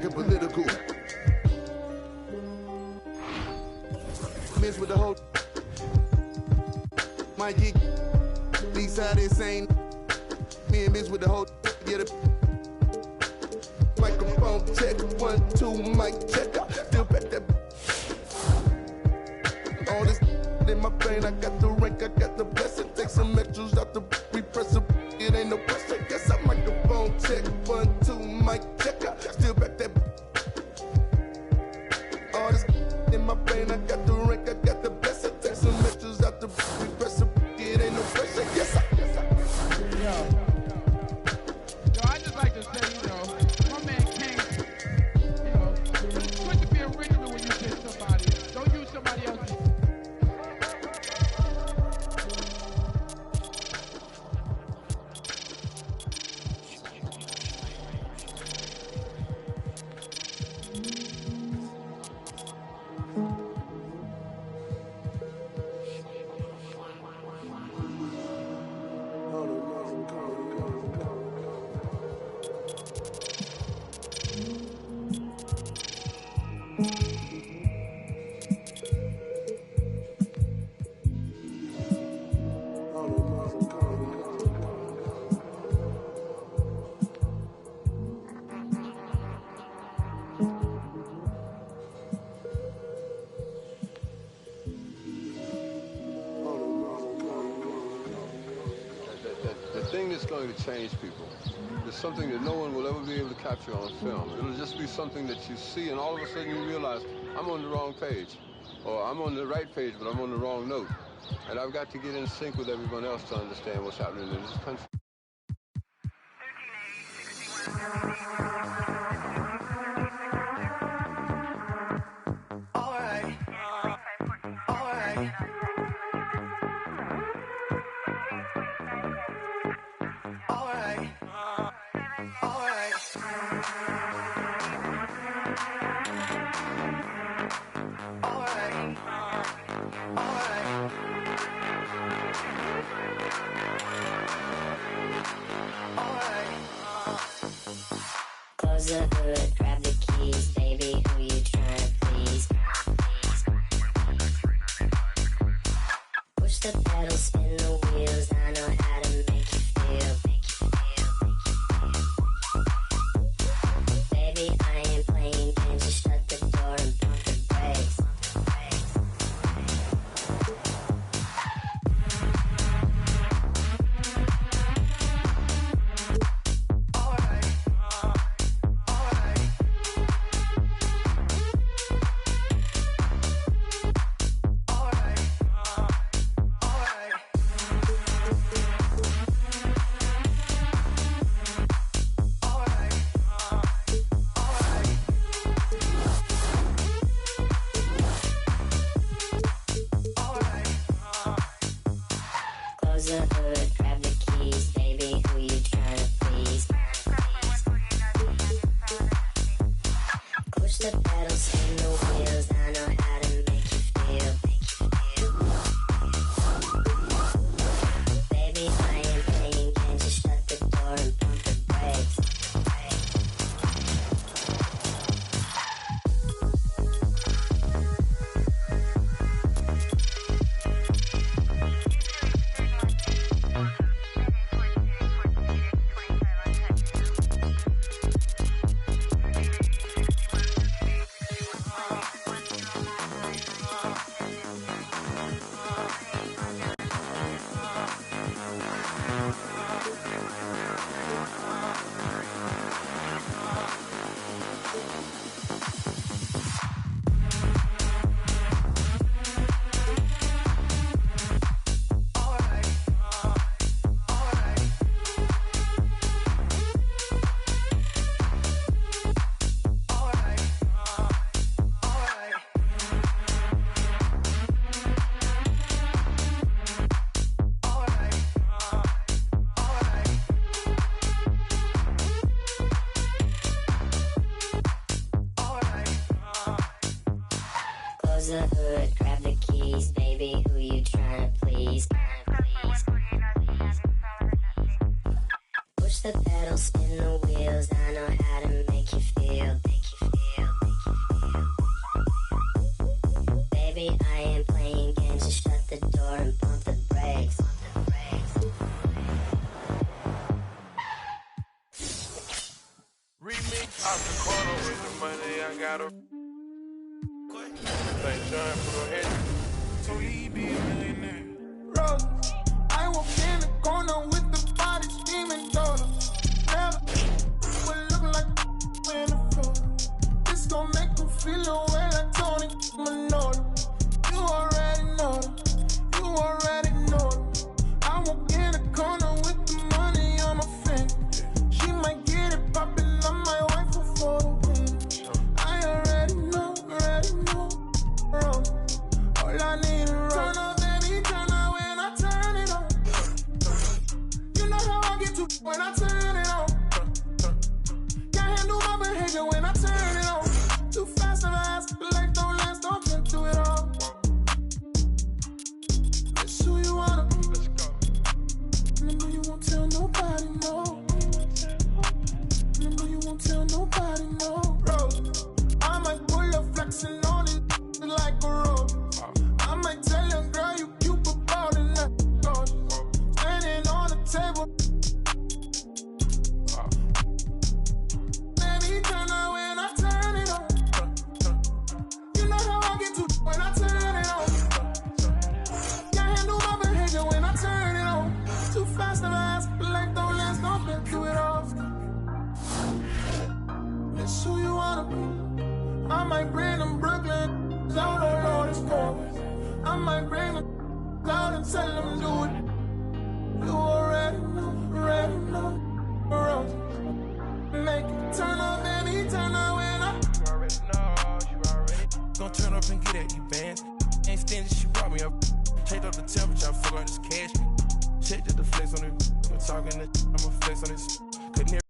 get political. Miss with the whole my gig. These side insane. Me and Miss with the whole get a microphone check. 1, 2, mic check. Still back that. All this in my brain. I got the rank. I got the blessing. Take some extras out the repress. It ain't no pressure. Yes, I microphone check. 1, 2, mic check. Still back that. All this in my brain. I got the rank. I got the blessing. Take some extras out the repress. It ain't no pressure. Yes, I. Yo, I just like to say, my man King, it's good to be original when you say somebody. Don't use somebody else's. Going to change people. It's something that no one will ever be able to capture on film. It'll just be something that you see and all of a sudden you realize, I'm on the wrong page. Or I'm on the right page, but I'm on the wrong note. And I've got to get in sync with everyone else to understand what's happening in this country. Close the hood, grab the keys, baby, who you tryna please? Push the pedal, spin the wheels, I know how to make you feel. Baby, I ain't playing games, just shut the door and pump the brakes. the hood, grab the keys, baby, who you tryna please? Push the pedal, spin the wheels, I know how to make you feel. out the corner with the money, I got a St. John for the head. So he be a millionaire. Rose, I walk in the corner with the body screaming total. Never will look like in the photo. This gon' make me feel away like Tony Manolo. You already know them. You already know them. I walk in the corner with the money on my finger. She might get it poppin', I might wife her for the win. I already know, bro. All I need is turn up, baby, turn up when I turn it on. You know how I get to when I turn it on. Can't handle my behavior when I turn it on. Too fast of ass, but life don't last, don't get to it all. It's who you wanna be. Let's go. Remember you won't tell nobody, no. Remember you won't tell nobody, no. Rose, I might pull up flexing on it like a rope. I might tell your girl you cute but ballin' like gorgeous. Standing on the table. Baby, turn on when I turn it on. You know how I get to when I turn it on. Can't handle my behavior when I turn it on. Too fast of ass, but life don't last, don't get to it all. It's who you wanna be. I might bring them Brooklyn out on all this chorus. I might bring them out and tell them do it. You already know, Rose. Make it turn up, baby, turn up when I. You already know, you already. Gonna turn up and get at you, bands. Ain't stingy, she brought me up. Checked up the temperature, I fuck on this cash. Checked the flex on it. I'm talking this, I'ma flex on this. Couldn't hear.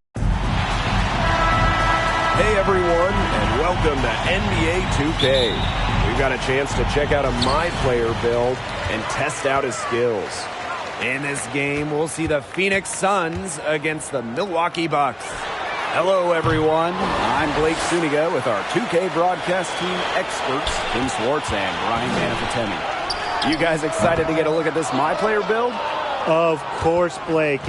Hey everyone, and welcome to NBA 2K. We've got a chance to check out a My Player build and test out his skills. In this game, we'll see the Phoenix Suns against the Milwaukee Bucks. Hello everyone, I'm Blake Suniga with our 2K broadcast team experts, Tim Swartz and Ryan Manafatemi. You guys excited to get a look at this My Player build? Of course, Blake.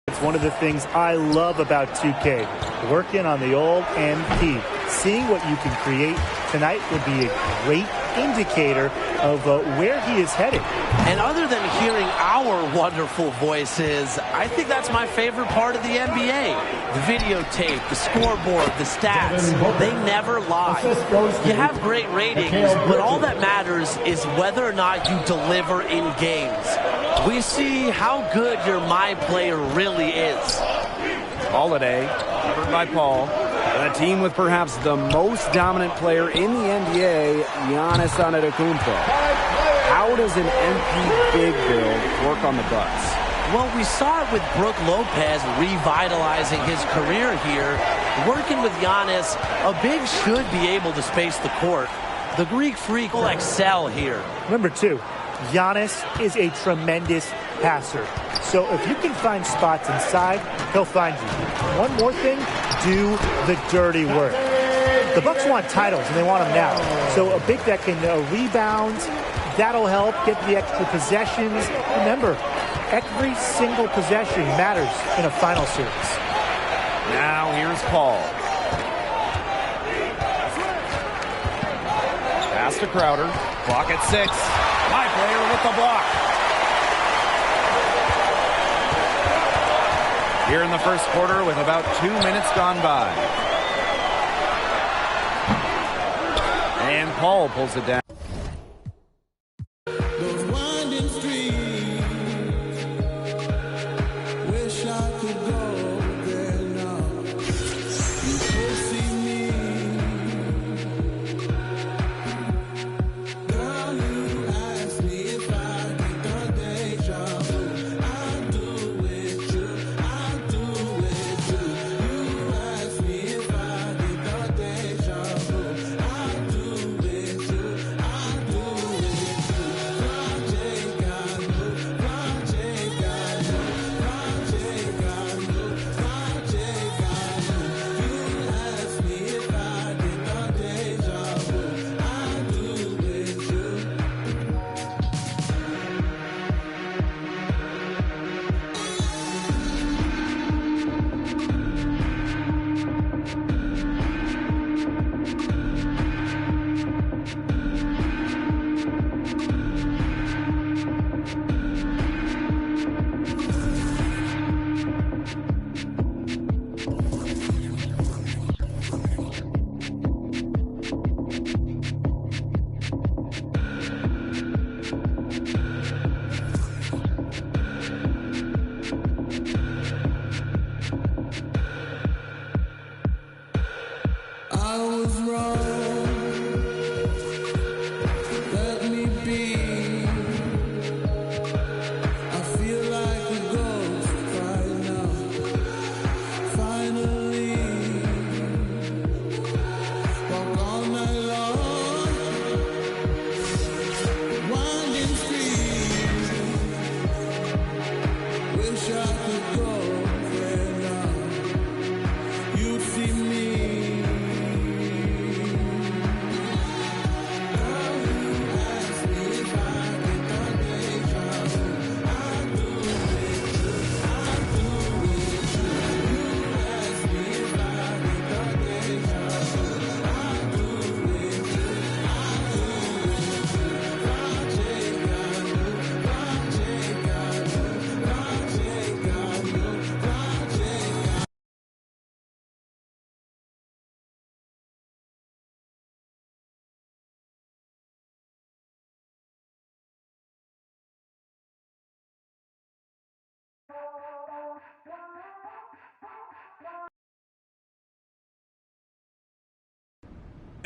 It's one of the things I love about 2K, working on the old MP. Seeing what you can create tonight would be a great indicator of where he is headed. And other than hearing our wonderful voices, I think that's my favorite part of the NBA. The videotape, the scoreboard, the stats, they never lie. You have great ratings, but all that matters is whether or not you deliver in games. We see how good your My Player really is. Holiday, covered by Paul. A team with perhaps the most dominant player in the NBA, Giannis Antetokounmpo. How does an MP big build work on the Bucks? Well, we saw it with Brook Lopez revitalizing his career here. Working with Giannis, a big should be able to space the court. The Greek Freak will excel here. Number two, Giannis is a tremendous passer. So if you can find spots inside, he'll find you. One more thing, do the dirty work. The Bucks want titles, and they want them now. So a big that can rebound, that'll help get the extra possessions. Remember, every single possession matters in a final series. Now here's Paul. Pass to Crowder. Clock at 6. My Player with the block. Here in the first quarter with about 2 minutes gone by. And Paul pulls it down. Those winding streets, wish I could go there now. You could see me, girl. You asked me if I get the deja vu. I do with you, I do with you. You asked me if I get the deja vu. I do with you,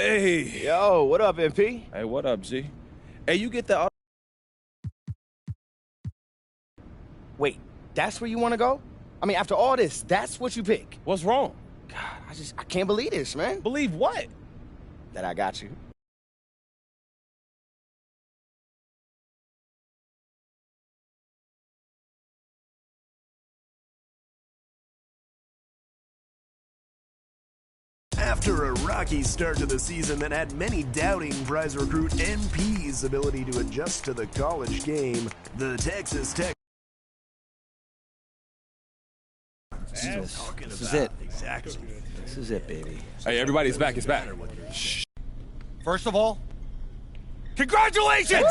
Hey. Yo, what up, MP? Hey, what up, G? Hey, you get the... Wait, that's where you want to go? I mean, after all this, that's what you pick? What's wrong? God, I can't believe this, man. Believe what? That I got you. After a rocky start to the season that had many doubting prize recruit NP's ability to adjust to the college game, the Texas Tech... This is it. Exactly. This is it, baby. Hey, everybody, it's back. It's back. Shh. First of all, congratulations!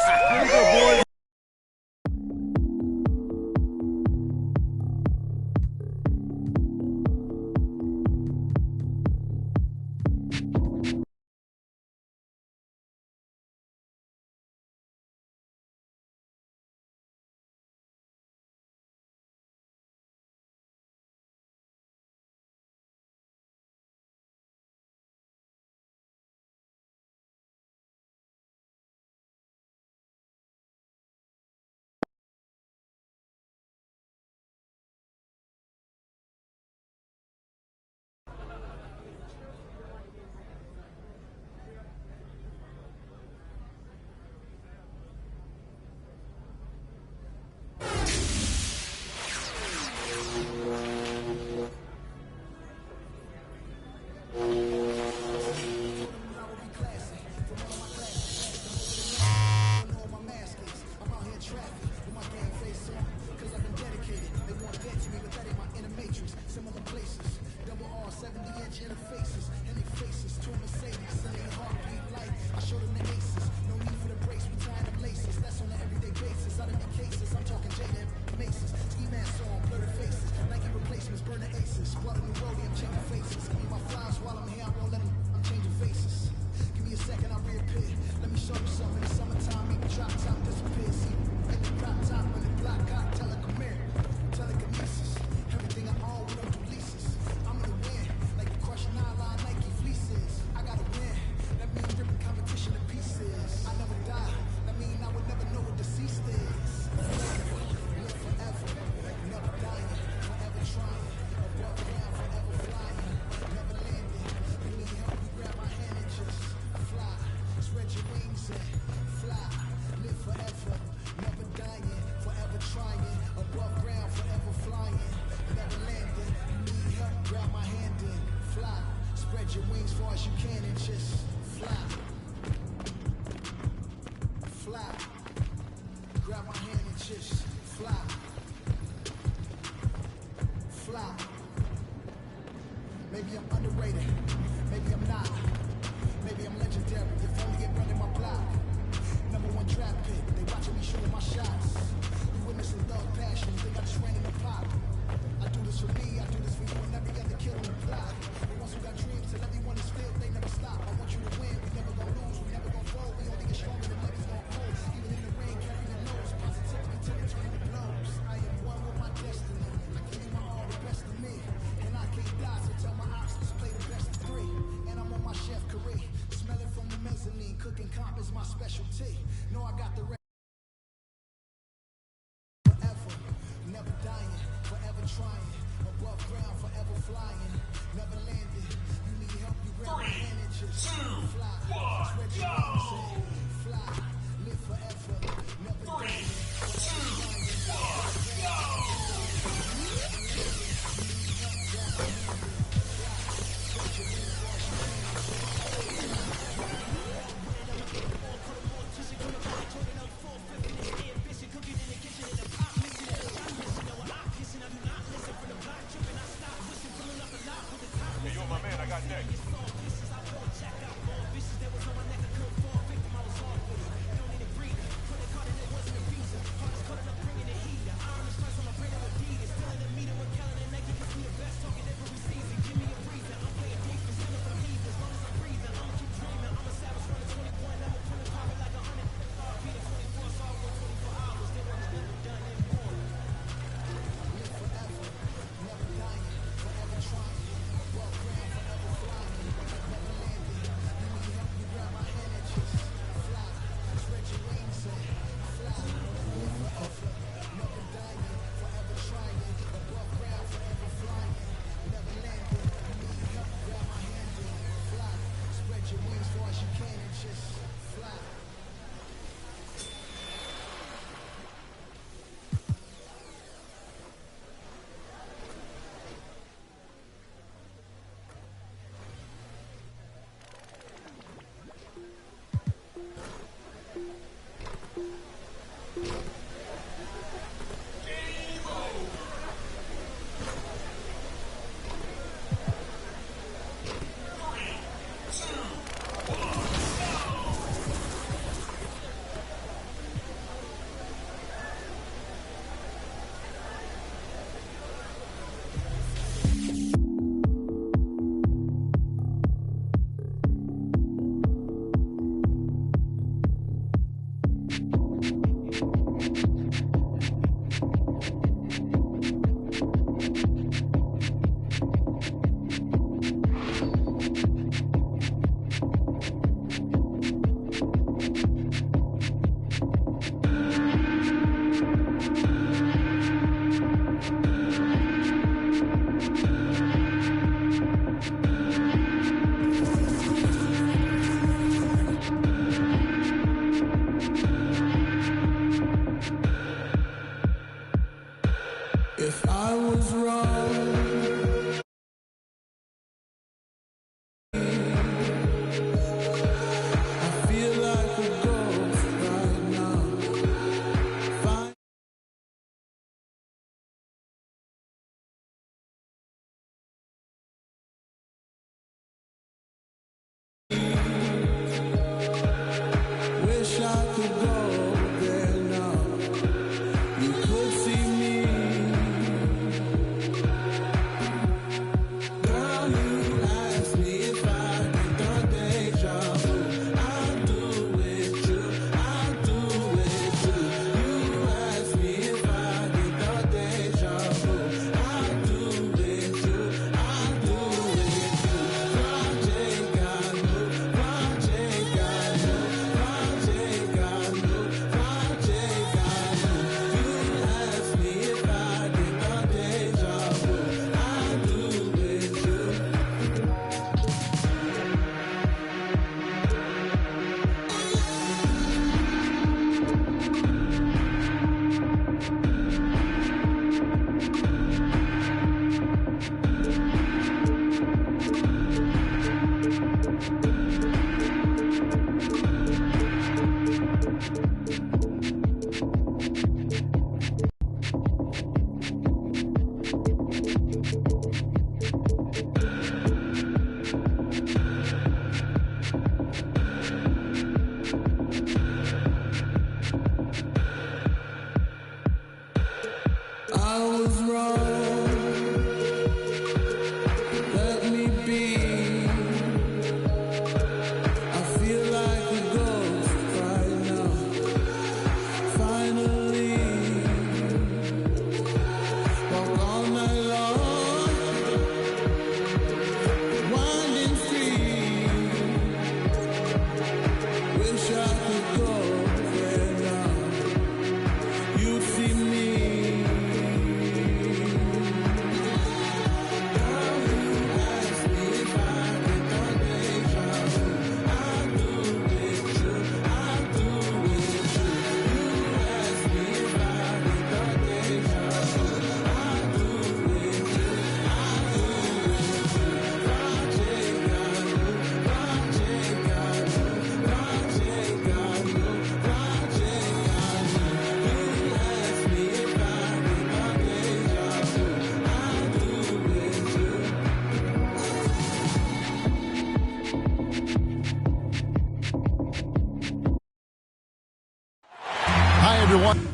everyone.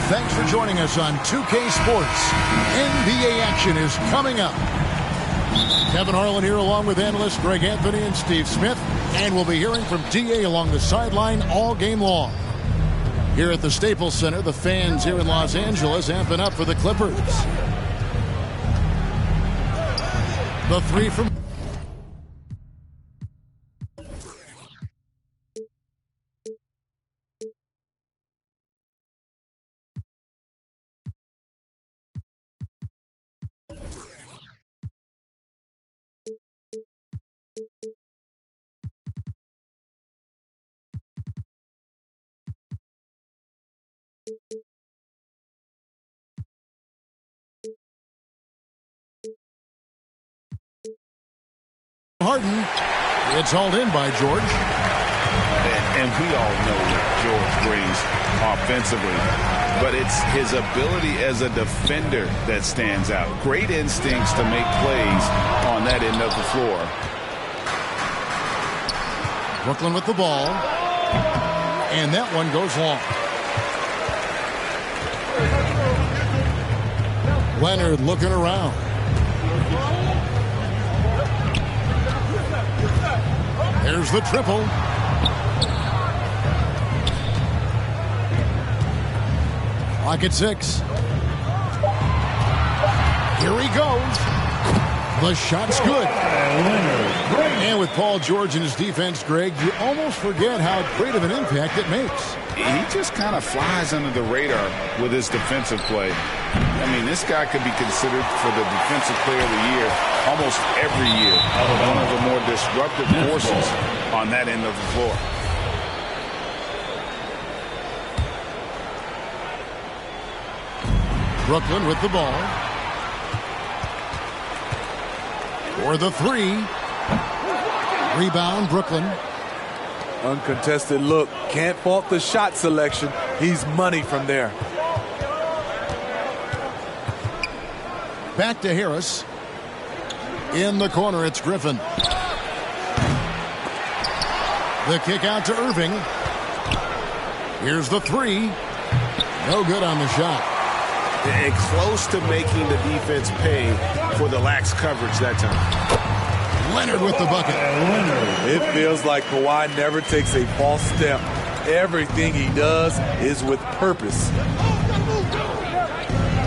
Thanks for joining us on 2K Sports. NBA action is coming up. Kevin Harlan here along with analysts Greg Anthony and Steve Smith. And we'll be hearing from DA along the sideline all game long. Here at the Staples Center, the fans here in Los Angeles amping up for the Clippers. The three from... Harden. It's hauled in by George. And we all know what George brings offensively, but it's his ability as a defender that stands out. Great instincts to make plays on that end of the floor. Brooklyn with the ball. And that one goes long. Leonard looking around. There's the triple. Clock at 6. Here he goes. The shot's good. And with Paul George in his defense, Greg, you almost forget how great of an impact it makes. He just kind of flies under the radar with his defensive play. I mean, this guy could be considered for the Defensive Player of the Year almost every year. One of the more disruptive forces on that end of the floor. Brooklyn with the ball. For the three. Rebound, Brooklyn. Uncontested look. Can't fault the shot selection. He's money from there. Back to Harris. In the corner, it's Griffin. The kick out to Irving. Here's the three. No good on the shot. And close to making the defense pay for the lax coverage that time. Leonard with the bucket. It feels like Kawhi never takes a false step. Everything he does is with purpose.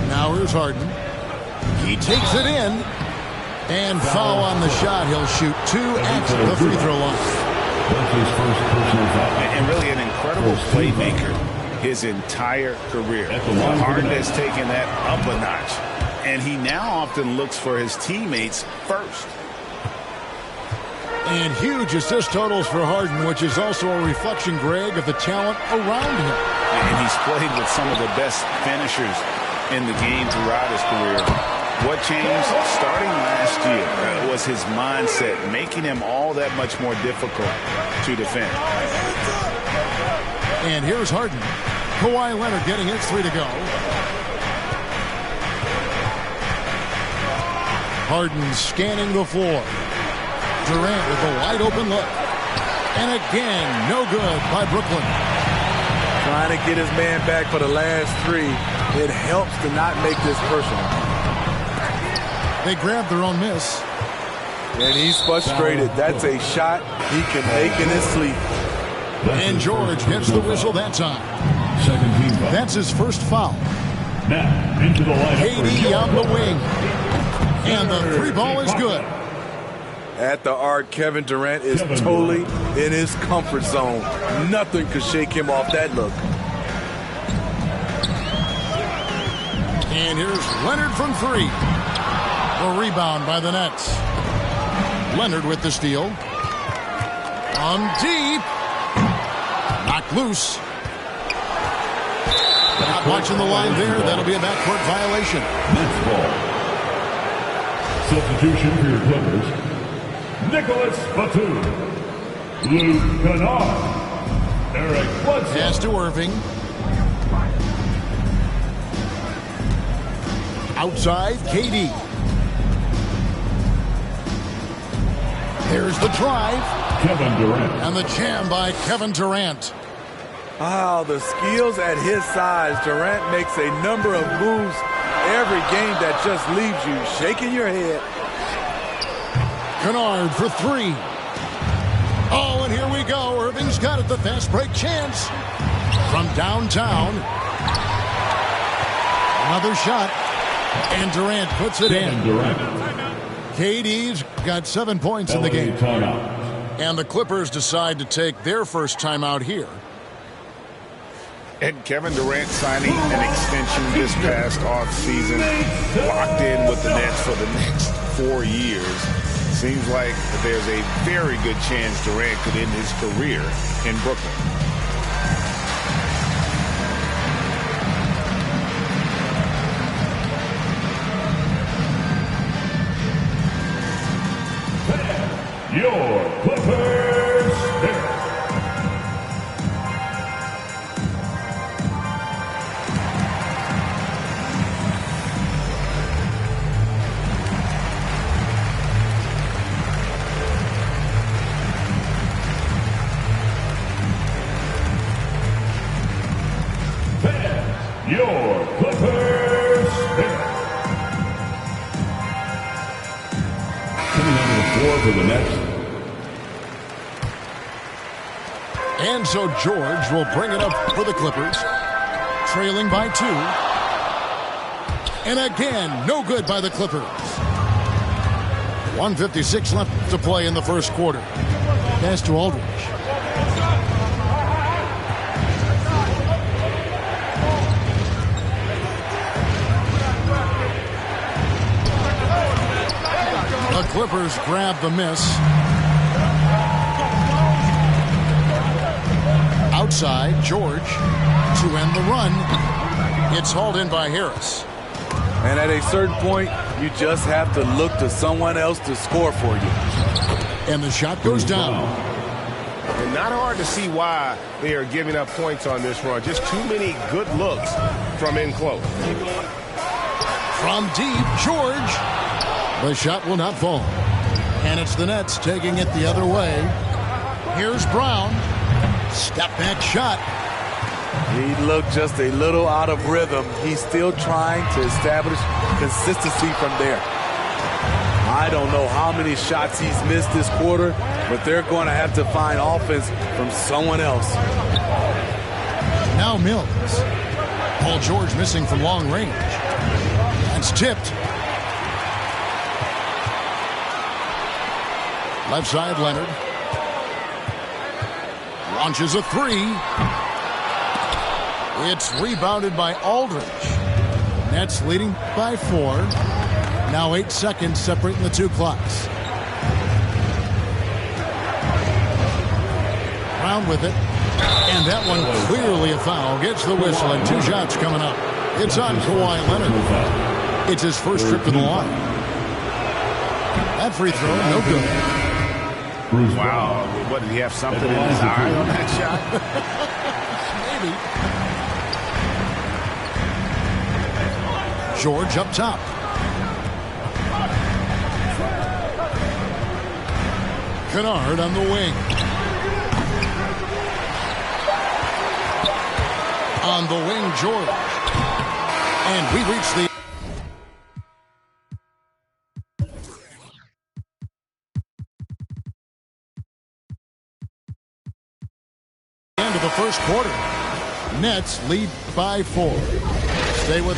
Now here's Harden. He takes it in. And foul on the shot. He'll shoot 2 at the free throw line. And really an incredible playmaker his entire career. Harden has taken that up a notch. And he now often looks for his teammates first. And huge assist totals for Harden, which is also a reflection, Greg, of the talent around him. And he's played with some of the best finishers in the game throughout his career. What changed starting last year was his mindset, making him all that much more difficult to defend. And here's Harden. Kawhi Leonard getting his 3 to go. Harden scanning the floor. Durant with a wide open look. And again, no good by Brooklyn. Trying to get his man back for the last 3. It helps to not make this personal. They grabbed their own miss. And he's frustrated. That's a shot he can make in his sleep. And George gets the whistle that time. That's his first foul. Now into the lineup. KD on the wing. And the 3 ball is good. At the arc, Kevin Durant is totally in his comfort zone. Nothing could shake him off that look. And here's Leonard from 3. A rebound by the Nets. Leonard with the steal. From deep. Knocked loose. Not watching the line there. That'll be a backcourt violation. Nets ball. Substitution for your Clippers. Nicholas Batum. Luke Kennard. Eric Bledsoe. Pass to Irving. Outside, KD. There's the drive. Kevin Durant. And the jam by Kevin Durant. Wow, the skills at his size. Durant makes a number of moves every game that just leaves you shaking your head. Kennard for 3. Oh, and here we go. Irving's got it. The fast break chance. From downtown. Another shot. And Durant puts it in. Durant. KD's got 7 points in the game. And the Clippers decide to take their first timeout here. And Kevin Durant signing an extension this past offseason, locked in with the Nets for the next 4 years. Seems like there's a very good chance Durant could end his career in Brooklyn. Your Clippers pick. Your Clippers pick. Coming on the floor for the Nets. And so George will bring it up for the Clippers. Trailing by 2. And again, no good by the Clippers. 1:56 left to play in the first quarter. Pass to Aldridge. The Clippers grab the miss. Outside, George to end the run. It's hauled in by Harris. And at a certain point, you just have to look to someone else to score for you. And the shot goes down. And not hard to see why they are giving up points on this run. Just too many good looks from in close. From deep, George. The shot will not fall. And it's the Nets taking it the other way. Here's Brown. Step back shot. He looked just a little out of rhythm. He's still trying to establish consistency from there. I don't know how many shots he's missed this quarter, but they're going to have to find offense from someone else. Now Mills. Paul George missing from long range. That's tipped. Left side, Leonard. Launches a 3. It's rebounded by Aldridge. Nets leading by 4. Now 8 seconds separating the two clocks. Brown with it. And that one clearly a foul. Gets the whistle and 2 shots coming up. It's on Kawhi Leonard. It's his first trip to the line. That free throw, no good. Wow. What, did he have something in his eye on that shot? Maybe. George up top. Kennard on the wing. On the wing, George. And we reach the end of the first quarter. Nets lead by 4. Stay with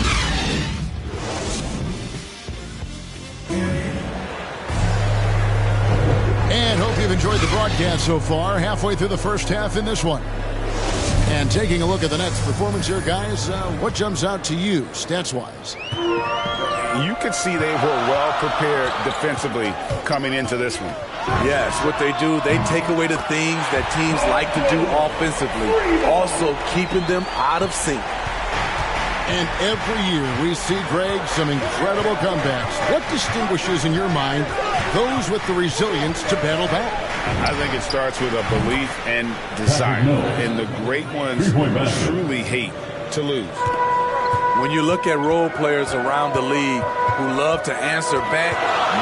And hope you've enjoyed the broadcast so far. Halfway through the first half in this one. And taking a look at the Nets' performance here, guys, what jumps out to you, stats-wise? You could see they were well prepared defensively coming into this one. Yes, what they do, they take away the things that teams like to do offensively, also keeping them out of sync. And every year we see, Greg, some incredible comebacks. What distinguishes, in your mind, those with the resilience to battle back? I think it starts with a belief and desire. And the great ones truly hate to lose. When you look at role players around the league who love to answer back,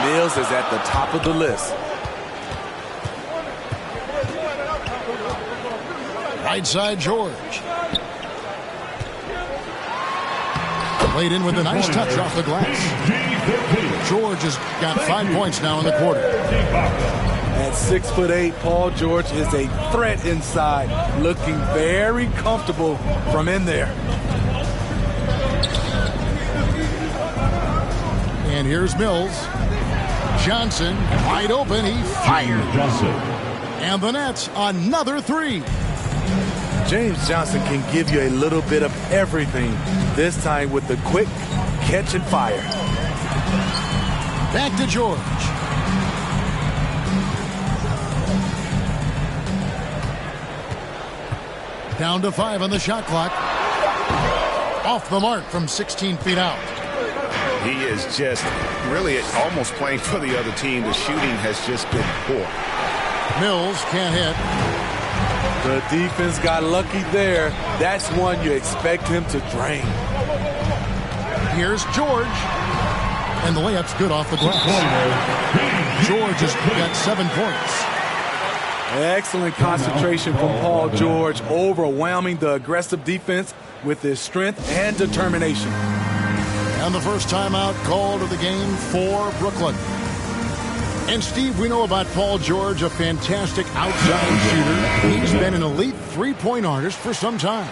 Mills is at the top of the list. Right side, George. Played in with a nice touch off the glass. George has got 5 points now in the quarter. At 6'8", Paul George is a threat inside, looking very comfortable from in there. And here's Mills. Johnson, wide open, he fired. And the Nets, another three. James Johnson can give you a little bit of everything, this time with the quick catch and fire. Back to George. Down to 5 on the shot clock. Off the mark from 16 feet out. He is just really almost playing for the other team. The shooting has just been poor. Mills can't hit. The defense got lucky there. That's one you expect him to drain. Here's George. And the layup's good off the glass. George has got 7 points. Excellent concentration from Paul George, overwhelming the aggressive defense with his strength and determination. And the first timeout called of the game for Brooklyn. And Steve, we know about Paul George, a fantastic outside shooter. He's been an elite three-point artist for some time.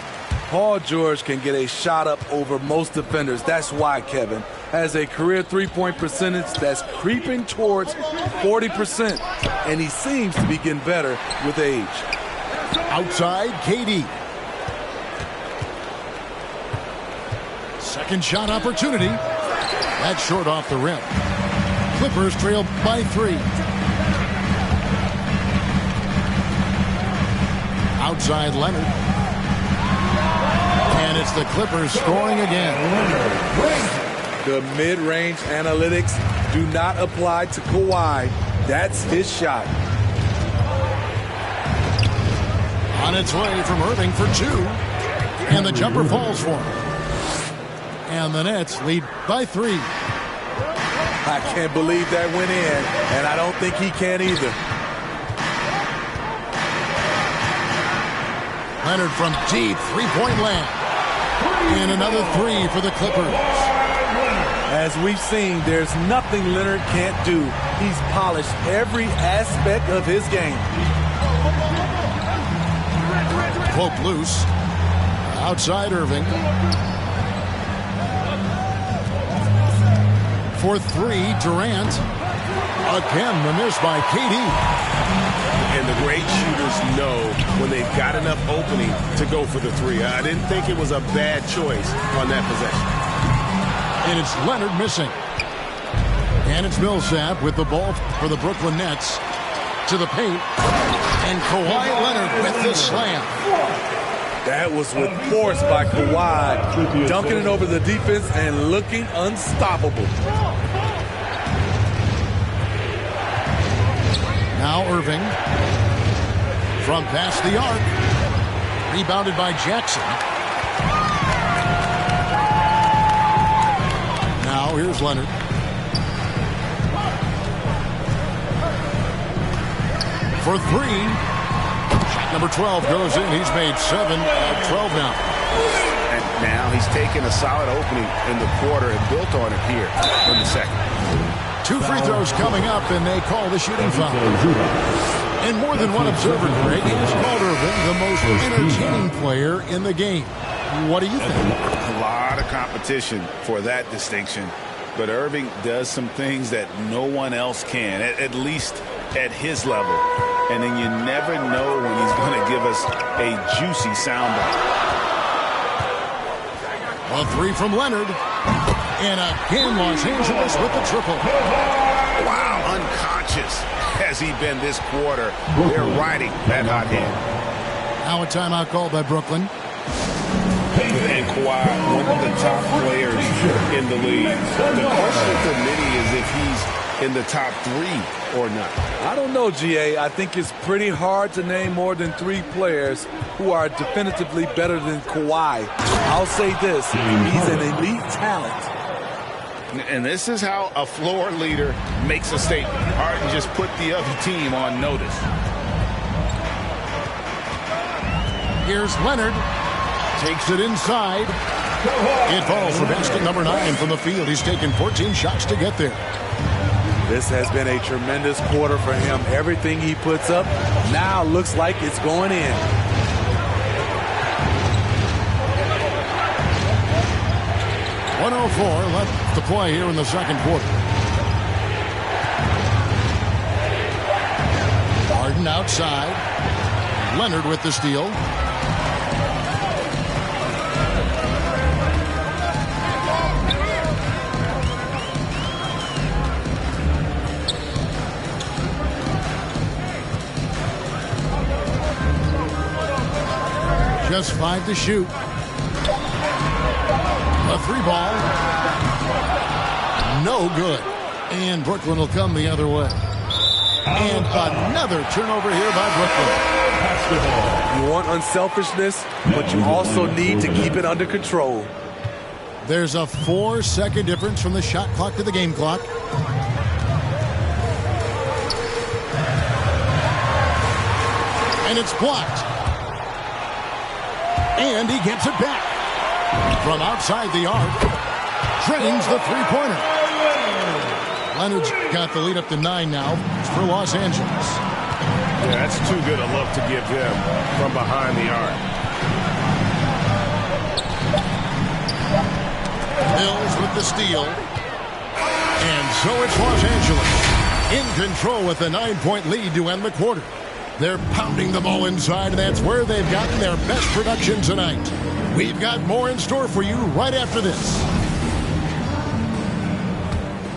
Paul George can get a shot up over most defenders. That's why, Kevin, has a career three-point percentage that's creeping towards 40%. And he seems to be getting better with age. Outside, KD. Second shot opportunity. That's short off the rim. Clippers trail by 3. Outside Leonard. And it's the Clippers scoring again. The mid-range analytics do not apply to Kawhi. That's his shot. On its way from Irving for 2. And the jumper falls for him. And the Nets lead by 3. I can't believe that went in, and I don't think he can either. Leonard from deep, three-point land. And another 3 for the Clippers. As we've seen, there's nothing Leonard can't do. He's polished every aspect of his game. Pope loose. Outside Irving. For 3, Durant. Again, the miss by KD. And the great shooters know when they've got enough opening to go for the 3. I didn't think it was a bad choice on that possession. And it's Leonard missing. And it's Millsap with the ball for the Brooklyn Nets to the paint. And Kawhi Leonard with the slam. That was with force by Kawhi, dunking it over the defense and looking unstoppable. Now Irving from past the arc. Rebounded by Jackson. Now here's Leonard. For 3. Number 12 goes in. He's made 7 out of 12 now. And now he's taken a solid opening in the quarter and built on it here in the second. 2 free throws coming up, and they call the shooting foul. And more than one observer, Greg, has called Irving the most entertaining player in the game. What do you think? A lot of competition for that distinction. but Irving does some things that no one else can, at least at his level. And then you never know when he's going to give us a juicy soundbite. A three from Leonard. And again, Los Angeles with the triple. Wow, unconscious has he been this quarter. They're riding that hot hand. Now a timeout called by Brooklyn. And Kawhi, one of the top players in the league. The question for many is if he's in the top 3 or not. I don't know, GA. I think it's pretty hard to name more than 3 players who are definitively better than Kawhi. I'll say this, he's an elite talent. And this is how a floor leader makes a statement. Harden just put the other team on notice. Here's Leonard. Takes it inside. It falls for basket number 9 from the field. He's taken 14 shots to get there. This has been a tremendous quarter for him. Everything he puts up now looks like it's going in. .104 left to play here in the second quarter. Harden outside. Leonard with the steal. Just 5 to shoot. A 3 ball. No good. And Brooklyn will come the other way. And another turnover here by Brooklyn. You want unselfishness, but you also need to keep it under control. There's a 4-second difference from the shot clock to the game clock. And it's blocked. And he gets it back. From outside the arc, drains the three-pointer. Leonard's got the lead up to 9 now for Los Angeles. Yeah, that's too good a look to give him from behind the arc. Mills with the steal. And so it's Los Angeles in control with a 9-point lead to end the quarter. They're pounding the ball inside, and that's where they've gotten their best production tonight. We've got more in store for you right after this.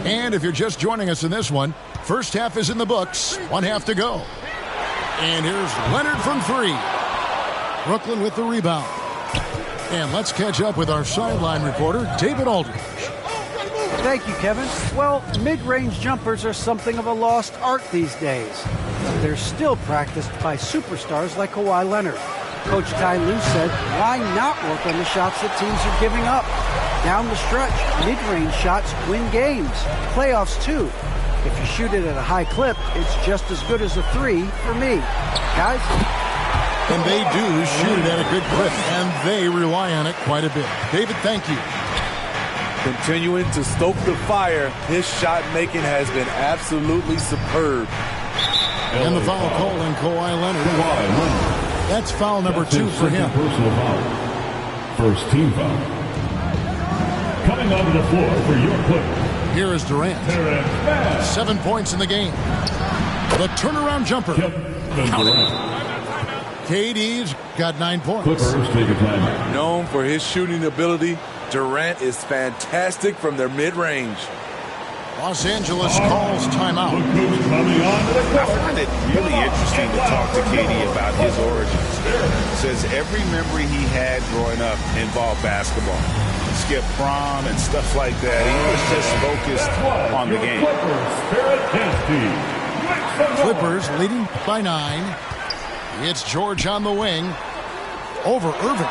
And if you're just joining us in this one, first half is in the books, 1 half to go. And here's Leonard from 3. Brooklyn with the rebound. And let's catch up with our sideline reporter, David Aldridge. Thank you, Kevin. Well, mid-range jumpers are something of a lost art these days. But they're still practiced by superstars like Kawhi Leonard. Coach Ty Lue said, why not work on the shots that teams are giving up? Down the stretch, mid-range shots win games. Playoffs, too. If you shoot it at a high clip, it's just as good as a 3 for me. Guys? And they do shoot it at a good clip, and they rely on it quite a bit. David, thank you. Continuing to stoke the fire, his shot making has been absolutely superb. And the foul call on Kawhi Leonard. That's foul number 2 for him. Personal foul. First team foul. Coming onto the floor for your Clippers. Here is Durant. 7 points in the game. The turnaround jumper. KD's got 9 points. Clippers take a timeout. Known for his shooting ability, Durant is fantastic from their mid-range. Los Angeles calls timeout. I find it really interesting to talk to KD about his origins. Says every memory he had growing up involved basketball. Skip prom and stuff like that. He was just focused on the game. Clippers leading by 9. It's George on the wing. Over Irving.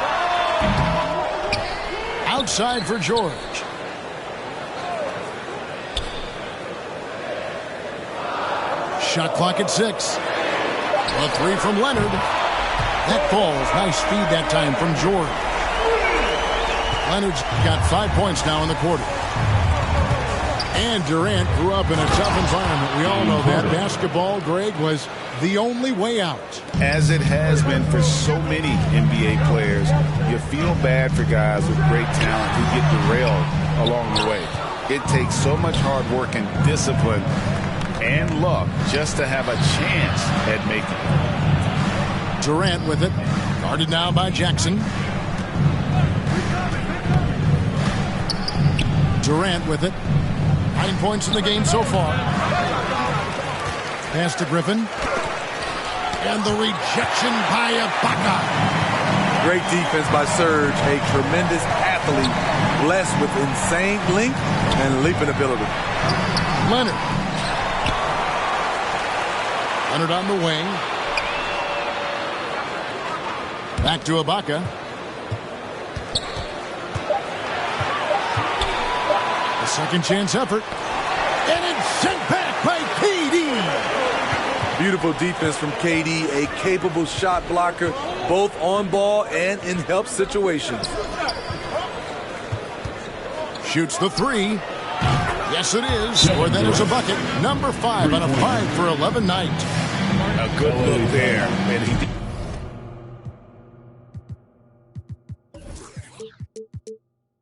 Outside for George. Shot clock at 6. A 3 from Leonard. That falls. Nice speed that time from George. Leonard's got 5 points now in the quarter. And Durant grew up in a tough environment. We all know that. Basketball, Greg, was the only way out. As it has been for so many NBA players, you feel bad for guys with great talent who get derailed along the way. It takes so much hard work and discipline and luck just to have a chance at making it. Durant with it. Guarded now by Jackson. Durant with it. 9 points in the game so far. Pass to Griffin. And the rejection by Ibaka. Great defense by Serge, a tremendous athlete, blessed with insane length and leaping ability. Leonard. Leonard on the wing. Back to Ibaka. A second chance effort. And it's sent back by KD. Beautiful defense from KD, a capable shot blocker, both on ball and in help situations. Shoots the three. Yes, it is. Or then it's a bucket. Number 5 on a 5 for 11 night. A good look there. And he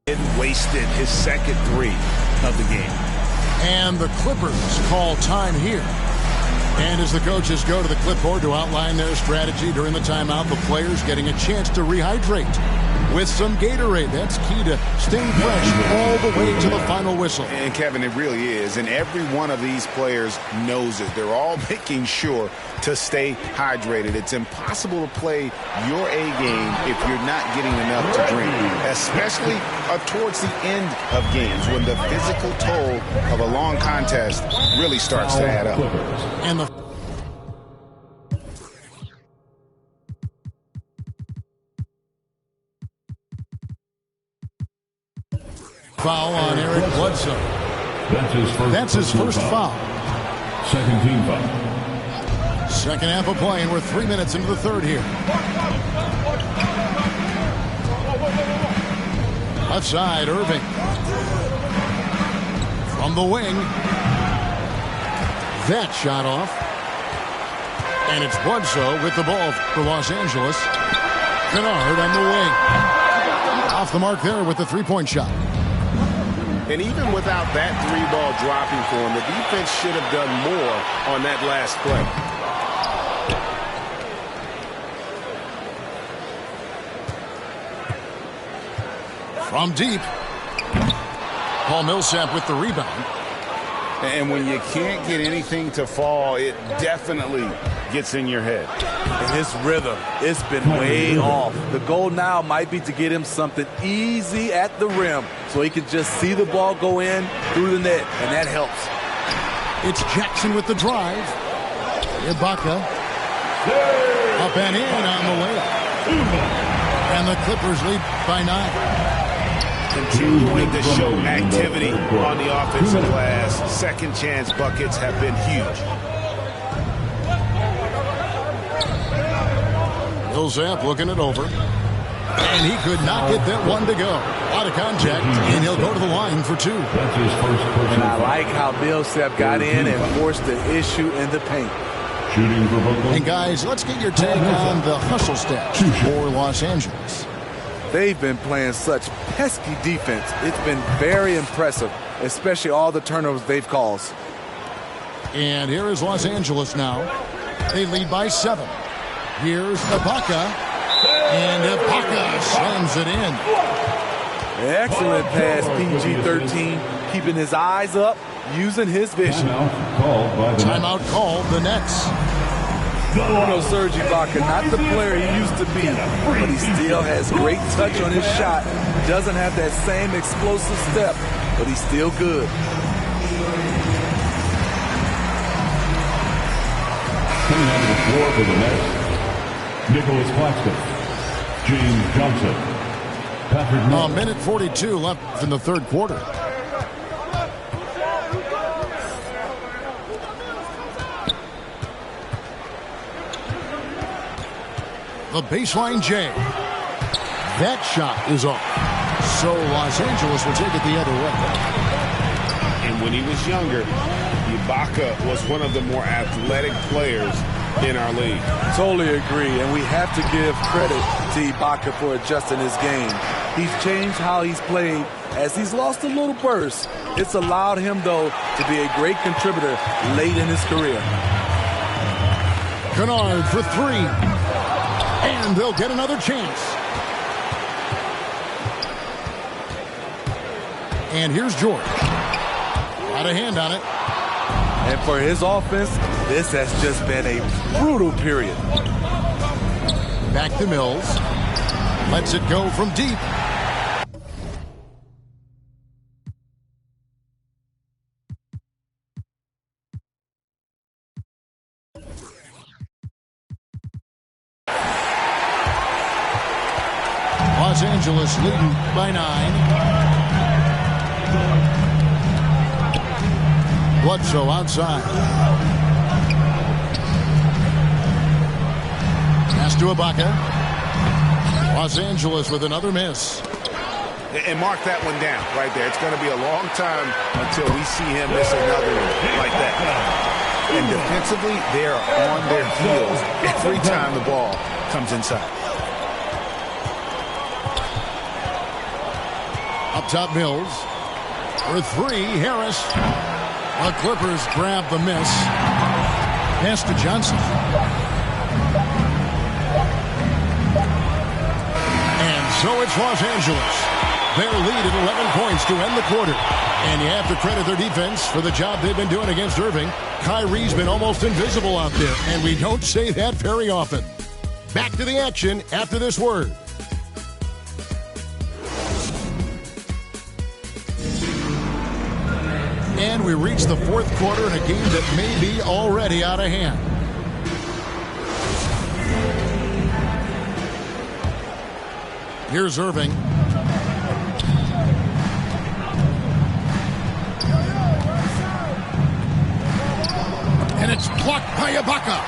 didn't waste it. His second three of the game. And the Clippers call time here. And as the coaches go to the clipboard to outline their strategy during the timeout, the players getting a chance to rehydrate with some Gatorade. That's key to staying fresh all the way to the final whistle. And Kevin, it really is. And every one of these players knows it. They're all making sure to stay hydrated. It's impossible to play your A game if you're not getting enough to drink, especially towards the end of games when the physical toll of a long contest really starts to add up. And the foul on Eric Bledsoe. That's his first foul. Second team foul. Second half of play, and we're 3 minutes into the third here. Left side, Irving. From the wing. That shot off. And it's Bledsoe with the ball for Los Angeles. Kennard on the wing. Off the mark there with the three-point shot. And even without that three ball dropping for him, the defense should have done more on that last play. From deep. Paul Millsap with the rebound. And when you can't get anything to fall, it definitely gets in your head. And his rhythm, it's been way off. The goal now might be to get him something easy at the rim so he can just see the ball go in through the net, and that helps. It's Jackson with the drive. Ibaka. Up and in on the layup. And the Clippers lead by 9. Continuing to show activity on the offensive glass. Second chance buckets have been huge. Millsap looking it over. And he could not get that one to go. Out of contact, and he'll go to the line for 2. And I like how Millsap got in and forced the issue in the paint. And guys, let's get your take on the hustle stats for Los Angeles. They've been playing such pesky defense. It's been very impressive, especially all the turnovers they've caused. And here is Los Angeles now. They lead by 7. Here's Ibaka. And Ibaka slams it in. Excellent pass, PG-13, keeping his eyes up, using his vision. Timeout called the Nets. You know, Serge Ibaka, not the player he used to be, but he still has great touch on his shot. Doesn't have that same explosive step, but he's still good. Coming out of the floor for the Nets, Nicholas Claxton, James Johnson, Patrick Miller. Minute 42 left in the third quarter. The baseline J. That shot is off. So Los Angeles will take it the other way. And when he was younger, Ibaka was one of the more athletic players in our league. Totally agree, and we have to give credit to Ibaka for adjusting his game. He's changed how he's played as he's lost a little burst. It's allowed him, though, to be a great contributor late in his career. Kennard for three. And they'll get another chance. And here's George. Got a hand on it. And for his offense, this has just been a brutal period. Back to Mills. Lets it go from deep. Los Angeles leading by 9. Bledsoe outside. Pass to Ibaka. Los Angeles with another miss. And mark that one down right there. It's going to be a long time until we see him miss another one like that. And defensively, they're on their heels every time the ball comes inside. Up top, Mills. For three, Harris. The Clippers grab the miss. Pass to Johnson. And so it's Los Angeles. Their lead at 11 points to end the quarter. And you have to credit their defense for the job they've been doing against Irving. Kyrie's been almost invisible out there, and we don't say that very often. Back to the action after this word. And we reach the fourth quarter in a game that may be already out of hand. Here's Irving. And it's blocked by Ibaka.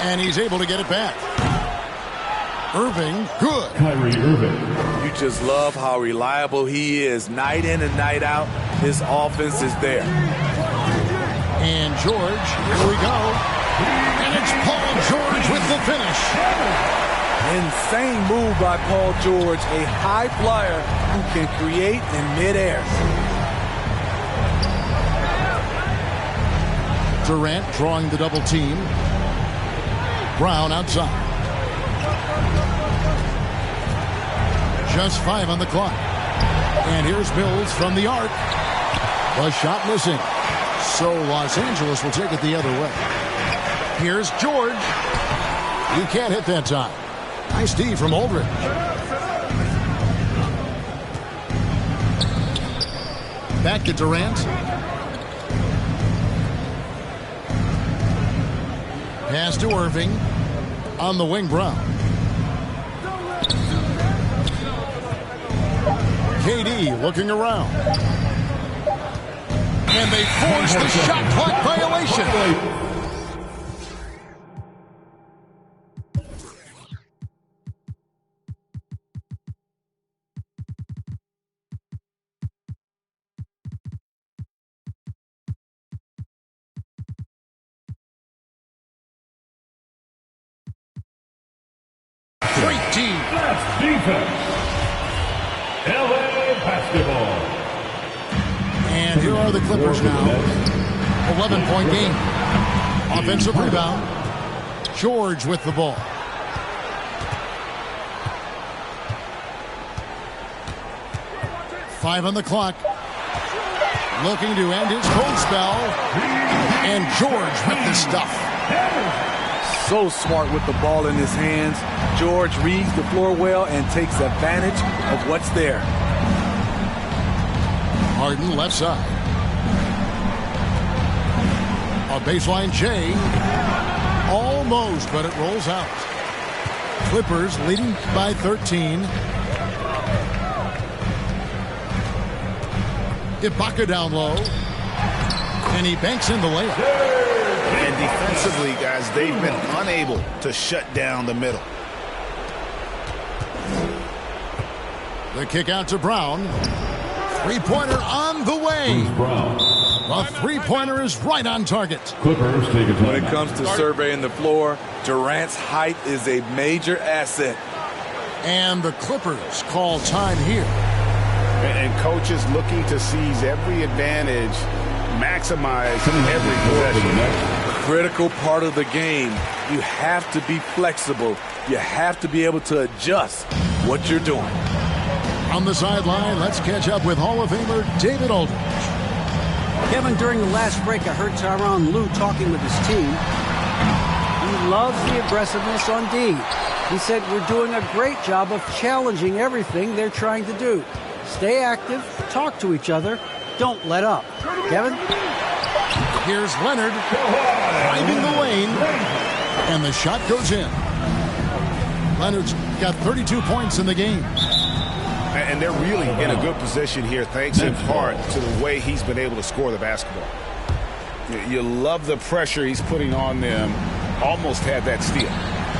And he's able to get it back. Irving, good. Kyrie Irving. You just love how reliable he is. Night in and night out, his offense is there. And George, here we go. And it's Paul George with the finish. Insane move by Paul George, a high flyer who can create in midair. Durant drawing the double team. Brown outside. Just 5 on the clock. And here's Mills from the arc. The shot missing. So Los Angeles will take it the other way. Here's George. He can't hit that time. Nice D from Aldridge. Back to Durant. Pass to Irving. On the wing, Brown. KD looking around. And they force the shot clock violation. Great team. That's defense. LA basketball. And here are the Clippers now. 11-point game. Offensive rebound. George with the ball. Five on the clock. Looking to end his cold spell. And George with the stuff. So smart with the ball in his hands. George reads the floor well and takes advantage of what's there. Harden left side. A baseline J. Almost, but it rolls out. Clippers leading by 13. Ibaka down low. And he banks in the layup. And defensively, guys, they've been unable to shut down the middle. The kick out to Brown. Three-pointer on the way. Brown. The three-pointer is right on target. Clippers take a timeout. When it comes to surveying the floor, Durant's height is a major asset. And the Clippers call time here. And coaches looking to seize every advantage, maximize every possession. Critical part of the game. You have to be flexible. You have to be able to adjust what you're doing. On the sideline, let's catch up with Hall of Famer David Aldridge. Kevin, during the last break, I heard Tyronn Lue talking with his team. He loves the aggressiveness on D. He said, we're doing a great job of challenging everything they're trying to do. Stay active, talk to each other, don't let up. Kevin? Here's Leonard driving the lane, and the shot goes in. Leonard's got 32 points in the game. And they're really in a good position here, thanks in part to the way he's been able to score the basketball. You love the pressure he's putting on them. Almost had that steal.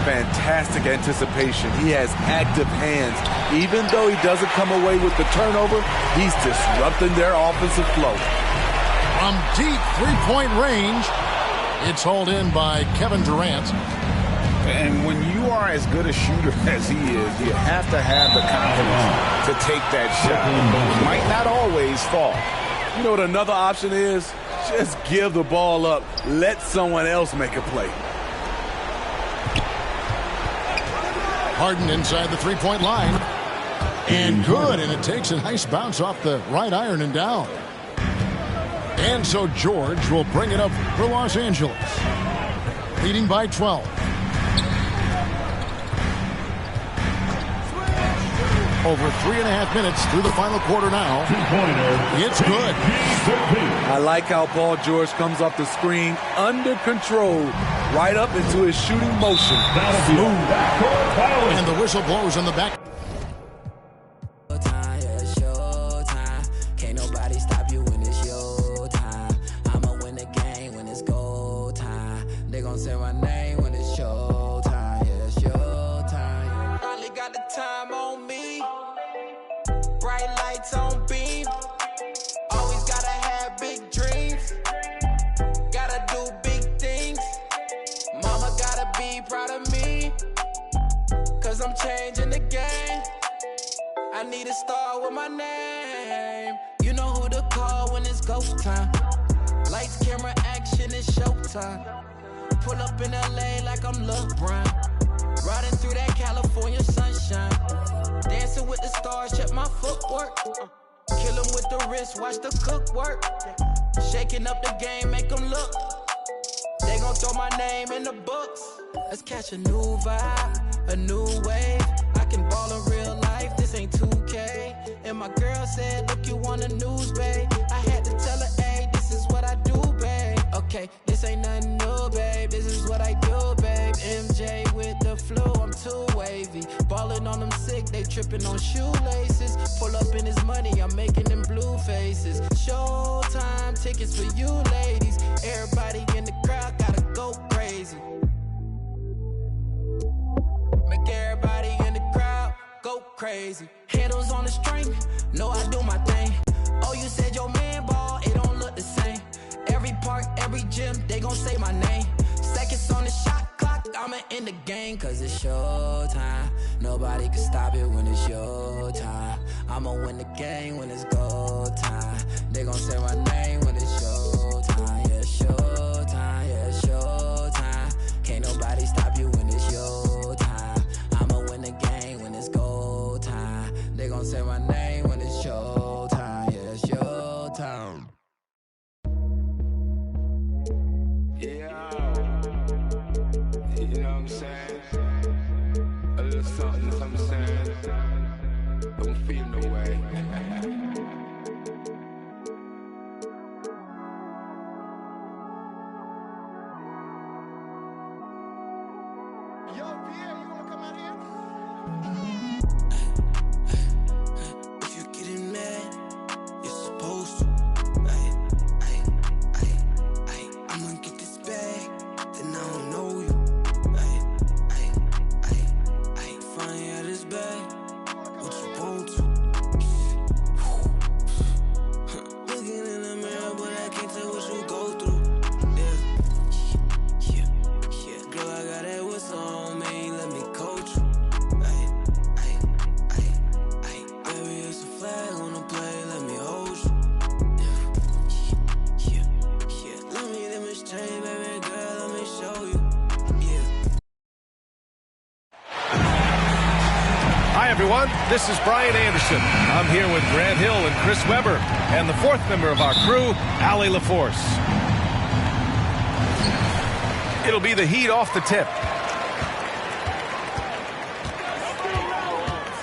Fantastic anticipation. He has active hands. Even though he doesn't come away with the turnover, he's disrupting their offensive flow. From deep three-point range, it's hauled in by Kevin Durant. And when you are as good a shooter as he is, you have to have the confidence to take that shot. It might not always fall. You know what another option is? Just give the ball up. Let someone else make a play. Harden inside the three-point line. And good, and it takes a nice bounce off the right iron and down. And so George will bring it up for Los Angeles, leading by 12. Over 3.5 minutes through the final quarter now. It's good. I like how Paul George comes off the screen under control, right up into his shooting motion. And the whistle blows in the back. Can't nobody stop you when it's your time. I'ma win the game when it's go time. They gon' say my name when it's show time. Yeah, it's your time. Finally got the time on me. Bright lights on beam. Always gotta have big dreams. Gotta do big things. Mama gotta be proud of me. Cause I'm changing the game. I need to start with my name. You know who to call when it's go time. Lights, camera, action, it's showtime. Pull up in LA like I'm LeBron. Riding through that California sunshine. Dancing with the stars, check my footwork. Kill 'em with the wrist, watch the cook work. Shaking up the game, make 'em look. They gon' throw my name in the books. Let's catch a new vibe, a new wave. I can ball in real life, this ain't 2K. And my girl said, look, you on the news, babe. I had to tell her, hey, this is what I do, babe. Okay, this ain't nothing new, babe. This is what I do, babe. MJ with the flu, I'm too wavy. Ballin' on them sick, they trippin' on shoelaces. Pull up in his money, I'm making them blue faces. Showtime tickets for you ladies. Everybody in the crowd gotta go crazy. Make everybody in the crowd go crazy. Handles on the string, know I do my thing. Oh, you said your man ball, it don't look the same. Every park, every gym, they gon' say my name. Seconds on the shot clock, I'ma end the game. Cause it's showtime. Nobody can stop it when it's your time. I'ma win the game when it's go time. They gon' say my name when it's showtime. Yeah, showtime, yeah, showtime. Can't nobody stop you when it's your time. I'ma win the game when it's go time. They gon' say my name when it's showtime. Yeah, it's showtime. Yeah, you know what I'm saying? A little something, I'm saying. Don't feel no way. Yo, Pierre, you wanna come out here? If you're getting mad, you're supposed to. I'ma get this bag, then I don't know you. Flying out this bag, what you want to? Looking in the mirror, but I can't tell everyone. This is Brian Anderson. I'm here with Grant Hill and Chris Webber, and the fourth member of our crew, Allie LaForce. It'll be the Heat off the tip.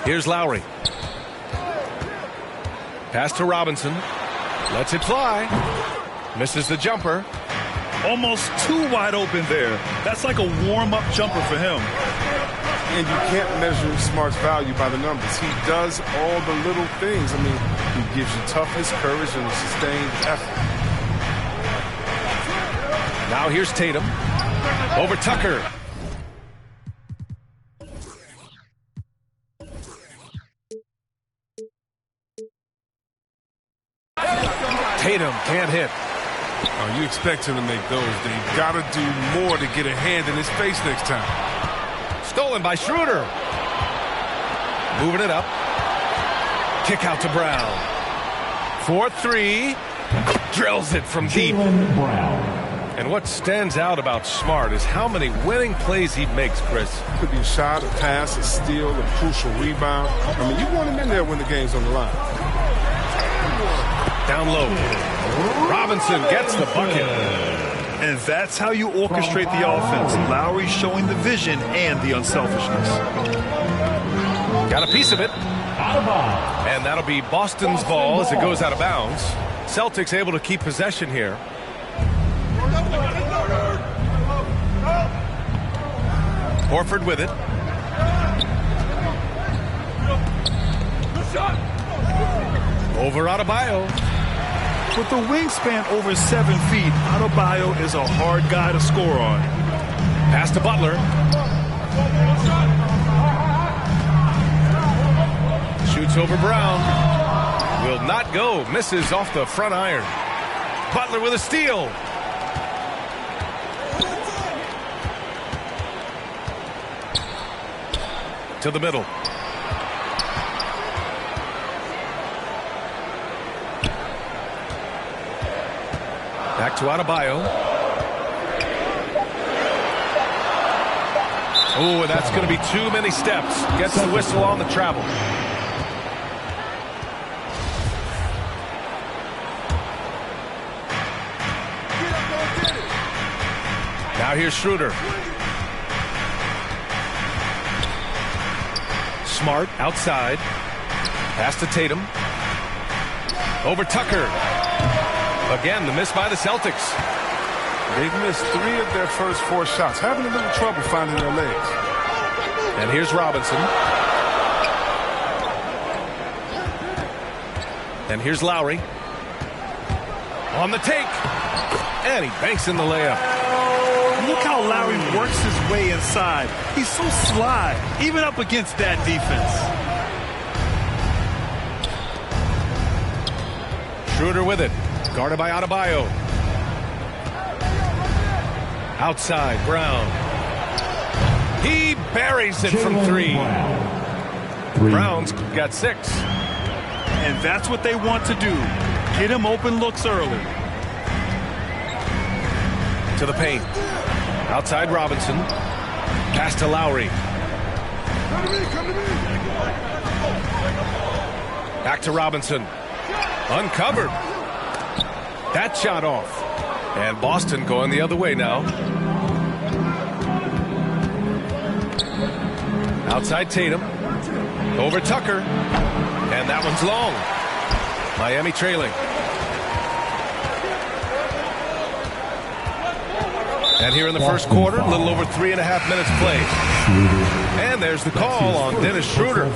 Here's Lowry. Pass to Robinson. Lets it fly. Misses the jumper. Almost too wide open there. That's like a warm-up jumper for him. And you can't measure Smart's value by the numbers. He does all the little things. I mean, he gives you toughness, courage, and a sustained effort. Now here's Tatum. Over Tucker. Tatum can't hit. Oh, you expect him to make those. They've got to do more to get a hand in his face next time. Stolen by Schroeder. Moving it up. Kick out to Brown. 4-3. Drills it from deep. And what stands out about Smart is how many winning plays he makes, Chris. Could be a shot, a pass, a steal, a crucial rebound. I mean, you want him in there when the game's on the line. Down low. Robinson gets the bucket. And that's how you orchestrate the offense. Lowry showing the vision and the unselfishness. Got a piece of it. And that'll be Boston's ball as it goes out of bounds. Celtics able to keep possession here. Horford with it. Over Adebayo. With the wingspan over 7 feet, Adebayo is a hard guy to score on. Pass to Butler. Shoots over Brown. Will not go. Misses off the front iron. Butler with a steal. To the middle. Back to Adebayo. Oh, and that's going to be too many steps. Gets the whistle on the travel. Now here's Schroeder. Smart outside. Pass to Tatum. Over Tucker. Again, the miss by the Celtics. They've missed 3 of their first 4 shots. Having a little trouble finding their legs. And here's Robinson. And here's Lowry. On the take. And he banks in the layup. Look how Lowry works his way inside. He's so sly, even up against that defense. Schroeder with it. Guarded by Adebayo. Outside, Brown. He buries it from 3. Brown's got 6. And that's what they want to do. Get him open looks early. To the paint. Outside Robinson. Pass to Lowry. Back to Robinson. Uncovered. That shot off. And Boston going the other way now. Outside Tatum. Over Tucker. And that one's long. Miami trailing. And here in the first quarter, a little over 3.5 minutes played. And there's the call on Dennis Schroeder.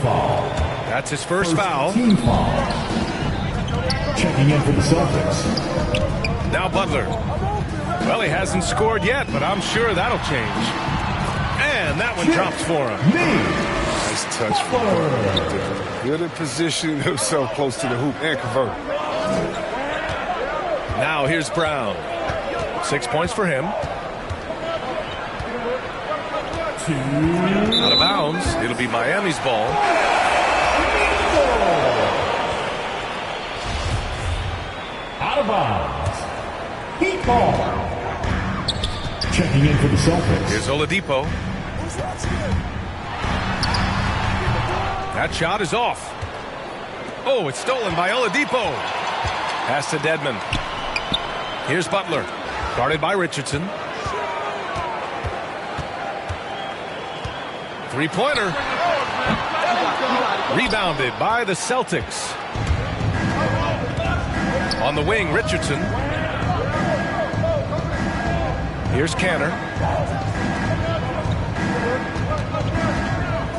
That's his first foul. Checking in for the Celtics. Now Butler. Well, he hasn't scored yet, but I'm sure that'll change. And that one drops for him. Nice touch for him. Good at positioning himself close to the hoop and converting. Now here's Brown. 6 points for him. Out of bounds. It'll be Miami's ball. Out of bounds. Heat ball. Checking in for the Celtics. Here's Oladipo. That shot is off. Oh, it's stolen by Oladipo. Pass to Dedmon. Here's Butler. Guarded by Richardson. Three-pointer. Rebounded by the Celtics. On the wing, Richardson. Here's Canner.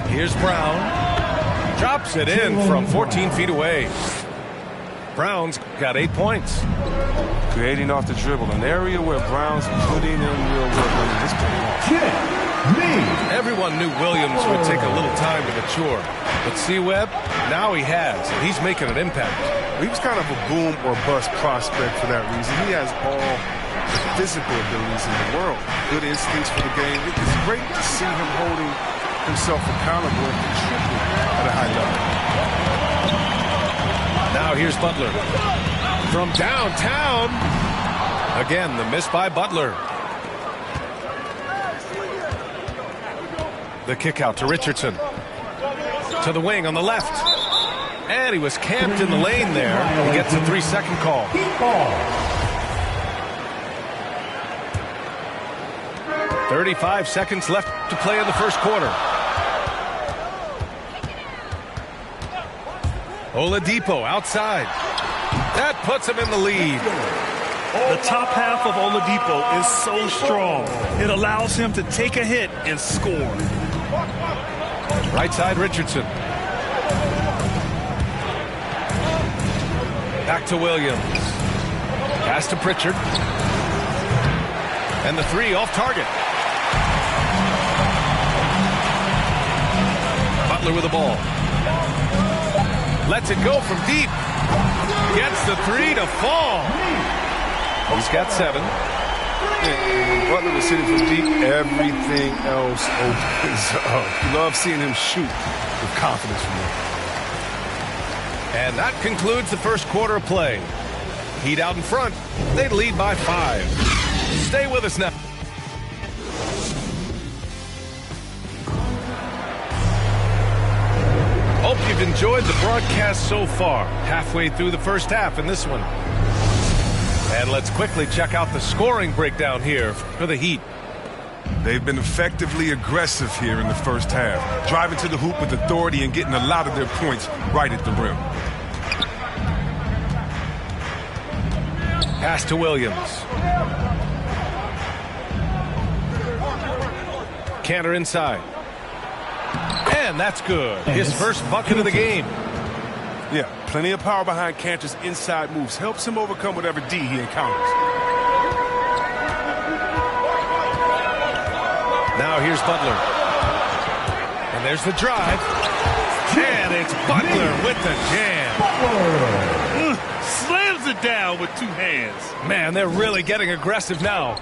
Here's Brown. Drops it in from 14 feet away. Brown's got 8 points. Creating off the dribble, an area where Brown's putting in real work on this game. Everyone knew Williams would take a little time to mature. But see, Webb, now he has, and he's making an impact. He was kind of a boom or bust prospect for that reason. He has all the physical abilities in the world. Good instincts for the game. It's great to see him holding himself accountable and contributing at a high level. Now here's Butler. From downtown. Again, the miss by Butler. The kick out to Richardson. To the wing on the left. And he was camped in the lane there. He gets a 3-second call. 35 seconds left to play in the first quarter. Oladipo outside. That puts him in the lead. The top half of Oladipo is so strong. It allows him to take a hit and score. Right side, Richardson. Back to Williams. Pass to Pritchard. And the three off target. Butler with the ball. Lets it go from deep. Gets the three to fall. He's got 7. When Butler was sitting from deep, everything else opens up. You love seeing him shoot with confidence from there. And that concludes the first quarter of play. Heat out in front. They lead by 5. Stay with us now. Hope you've enjoyed the broadcast so far. Halfway through the first half in this one. And let's quickly check out the scoring breakdown here for the Heat. They've been effectively aggressive here in the first half, driving to the hoop with authority and getting a lot of their points right at the rim. Pass to Williams. Cantor inside. And that's good. His first bucket of the game. Yeah, plenty of power behind Cantor's inside moves. Helps him overcome whatever D he encounters. Now here's Butler. And there's the drive. And it's Butler with the jam. Slams it down with 2 hands. Man, they're really getting aggressive now.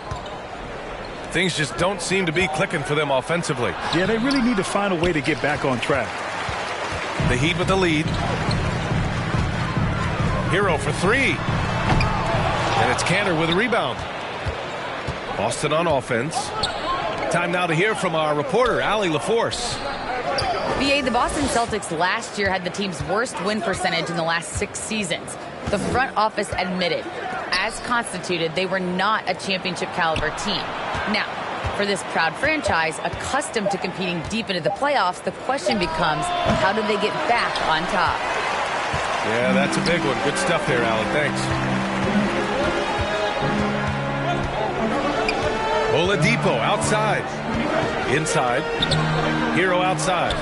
Things just don't seem to be clicking for them offensively. Yeah, they really need to find a way to get back on track. The Heat with the lead. Hero for 3. And it's Cantor with a rebound. Boston on offense. Time now to hear from our reporter, Allie LaForce. BA, the Boston Celtics last year had the team's worst win percentage in the last 6 seasons. The front office admitted, as constituted, they were not a championship caliber team. Now, for this proud franchise, accustomed to competing deep into the playoffs, the question becomes, how do they get back on top? Yeah, that's a big one. Good stuff there, Allie. Thanks. Oladipo outside. Inside. Hero outside.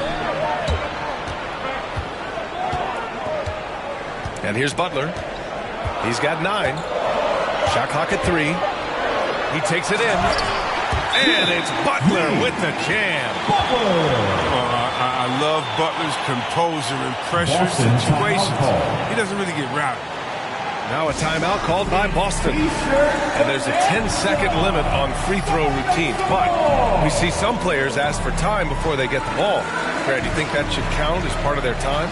And here's Butler. He's got 9. Shot clock at 3. He takes it in. And it's Butler with the jam. I love Butler's composure in pressure situations. He doesn't really get routed. Now a timeout called by Boston. And there's a 10-second limit on free throw routines. But we see some players ask for time before they get the ball. Fred, do you think that should count as part of their time?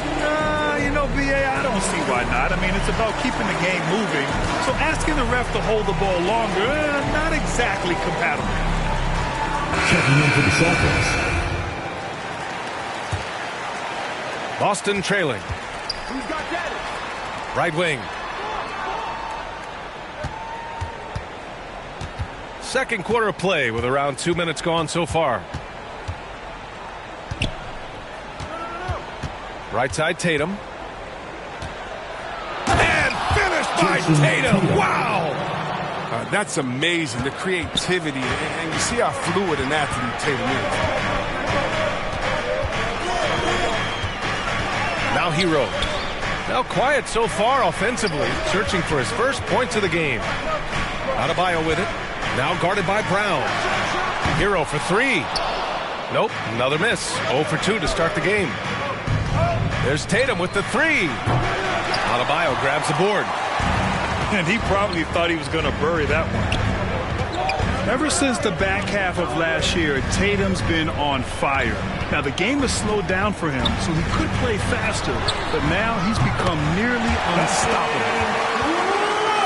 You know, BA, I don't see why not. I mean, it's about keeping the game moving. So asking the ref to hold the ball longer, not exactly compatible. Checking in for the Celtics. Boston trailing. Who's got that? Right wing. Second quarter of play with around 2 minutes gone so far. Right side Tatum. And finished by Tatum. Wow! That's amazing, the creativity, and you see how fluid an athlete Tatum is. Now Hero. Now quiet so far offensively, searching for his first points of the game. Adebayo with it. Now guarded by Brown. Hero for three. Nope, another miss. 0 for 2 to start the game. There's Tatum with the three. Adebayo grabs the board. And he probably thought he was going to bury that one. Ever since the back half of last year, Tatum's been on fire. Now, the game has slowed down for him, so he could play faster, but now he's become nearly unstoppable.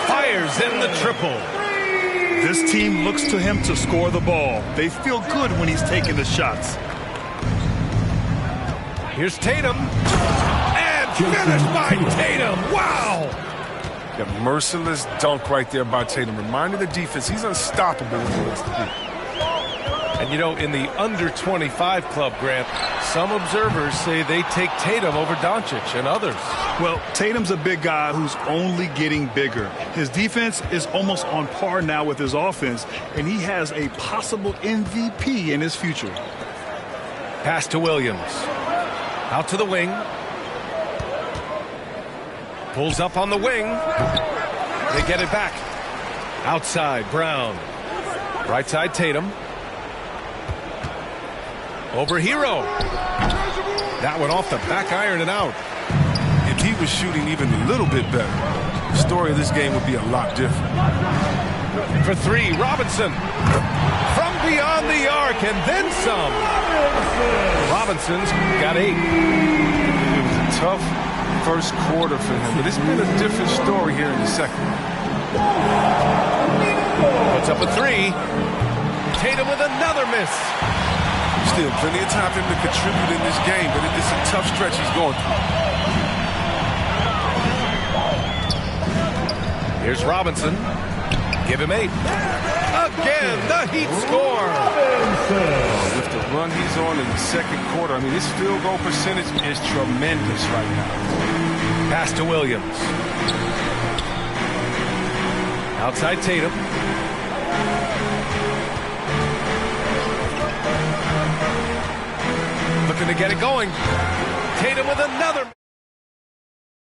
Fires in the triple. This team looks to him to score the ball. They feel good when he's taking the shots. Here's Tatum. And finished by Tatum. Wow! A merciless dunk right there by Tatum. Reminding the defense he's unstoppable when he wants to be. And you know, in the under 25 club, Grant, some observers say they take Tatum over Doncic and others. Well, Tatum's a big guy who's only getting bigger. His defense is almost on par now with his offense, and he has a possible MVP in his future. Pass to Williams. Out to the wing. Pulls up on the wing. They get it back. Outside, Brown. Right side, Tatum. Over Hero. That one off the back iron and out. If he was shooting even a little bit better, the story of this game would be a lot different. For three, Robinson. From beyond the arc and then some. Robinson's got 8. It was a tough first quarter for him, but it's been a different story here in the second. Puts up a 3. Tatum with another miss. Still plenty of time for him to contribute in this game, but it's a tough stretch he's going through. Here's Robinson. Give him 8. Again, the Heat score. With the run he's on in the second quarter, I mean, his field goal percentage is tremendous right now. Pass to Williams. Outside Tatum. Looking to get it going. Tatum with another.